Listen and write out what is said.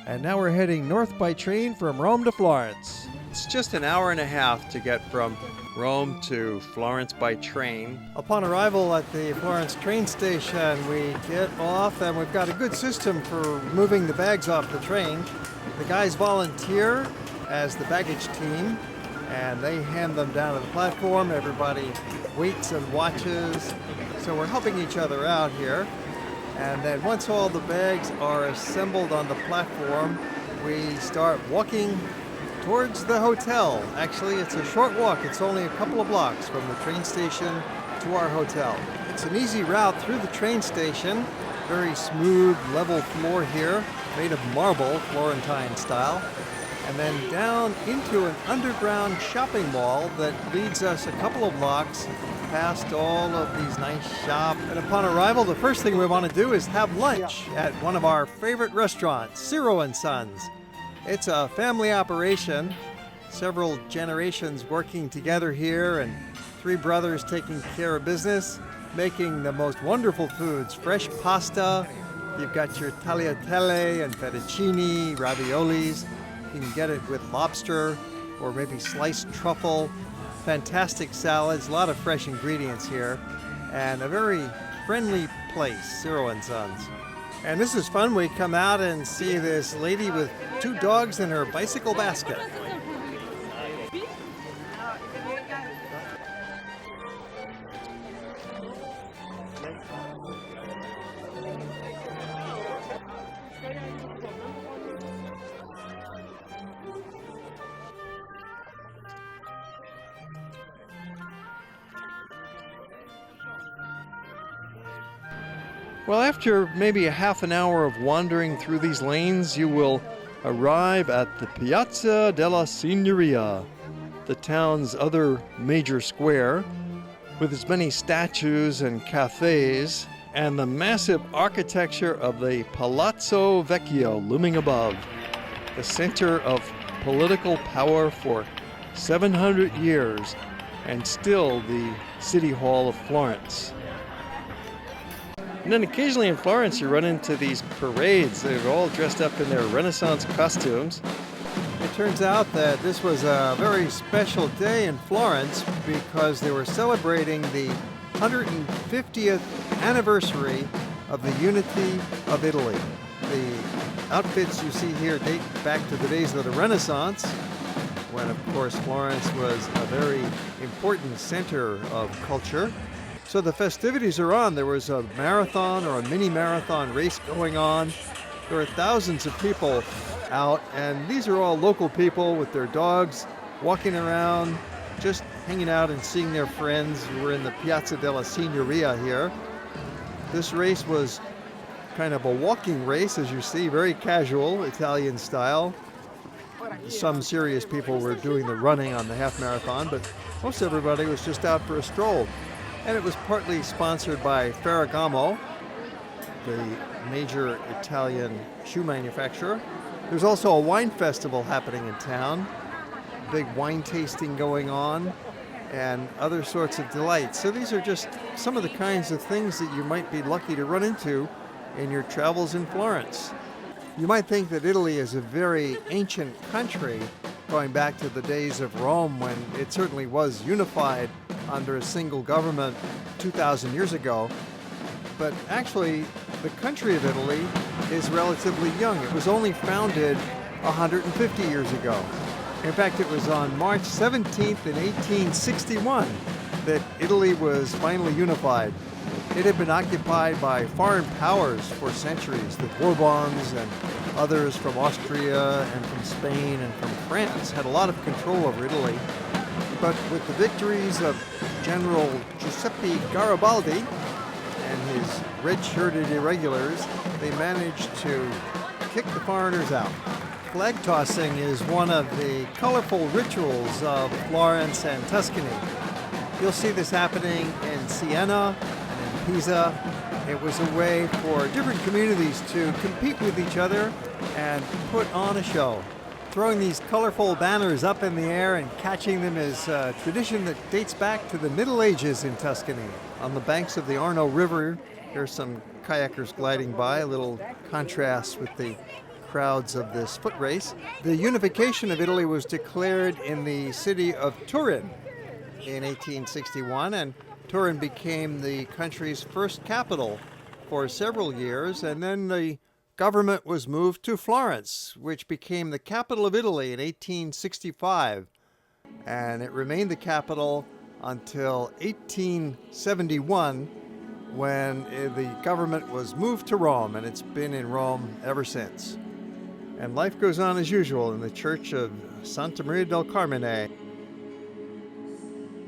And now we're heading north by train from Rome to Florence. It's just an hour and a half to get from Rome to Florence by train. Upon arrival at the Florence train station, we get off and we've got a good system for moving the bags off the train. The guys volunteer as the baggage team and they hand them down to the platform. Everybody waits and watches. So we're helping each other out here. And then once all the bags are assembled on the platform, we start walking towards the hotel. Actually, it's a short walk. It's only a couple of blocks from the train station to our hotel. It's an easy route through the train station. Very smooth, level floor here, made of marble, Florentine style. And then down into an underground shopping mall that leads us a couple of blocks past all of these nice shops. And upon arrival, the first thing we want to do is have lunch at one of our favorite restaurants, Ciro & Sons. It's a family operation, several generations working together here and 3 brothers taking care of business, making the most wonderful foods, fresh pasta. You've got your tagliatelle and fettuccine, raviolis. You can get it with lobster or maybe sliced truffle. Fantastic salads, a lot of fresh ingredients here, and a very friendly place, Ciro & Sons. And this is fun. We come out and see this lady with 2 dogs in her bicycle basket. Well, after maybe a half an hour of wandering through these lanes, you will arrive at the Piazza della Signoria, the town's other major square, with its many statues and cafes, and the massive architecture of the Palazzo Vecchio looming above, the center of political power for 700 years, and still the City Hall of Florence. And then occasionally in Florence, you run into these parades. They're all dressed up in their Renaissance costumes. It turns out that this was a very special day in Florence because they were celebrating the 150th anniversary of the unity of Italy. The outfits you see here date back to the days of the Renaissance, when, of course, Florence was a very important center of culture. So the festivities are on. There was a marathon or a mini marathon race going on. There were thousands of people out, and these are all local people with their dogs walking around, just hanging out and seeing their friends. We're in the Piazza della Signoria here. This race was kind of a walking race, as you see, very casual, Italian style. Some serious people were doing the running on the half marathon, but most everybody was just out for a stroll. And it was partly sponsored by Ferragamo, the major Italian shoe manufacturer. There's also a wine festival happening in town, big wine tasting going on, and other sorts of delights. So these are just some of the kinds of things that you might be lucky to run into in your travels in Florence. You might think that Italy is a very ancient country, going back to the days of Rome when it certainly was unified under a single government 2,000 years ago. But actually, the country of Italy is relatively young. It was only founded 150 years ago. In fact, it was on March 17th in 1861 that Italy was finally unified. It had been occupied by foreign powers for centuries. The Bourbons and others from Austria and from Spain and from France had a lot of control over Italy. But with the victories of General Giuseppe Garibaldi and his red-shirted irregulars, they managed to kick the foreigners out. Flag tossing is one of the colorful rituals of Florence and Tuscany. You'll see this happening in Siena and in Pisa. It was a way for different communities to compete with each other and put on a show. Throwing these colorful banners up in the air and catching them is a tradition that dates back to the Middle Ages in Tuscany. On the banks of the Arno River, there's some kayakers gliding by, a little contrast with the crowds of this foot race. The unification of Italy was declared in the city of Turin in 1861, and Turin became the country's first capital for several years, and then the government was moved to Florence, which became the capital of Italy in 1865, and it remained the capital until 1871, when the government was moved to Rome, and it's been in Rome ever since. And life goes on as usual in the church of Santa Maria del Carmine.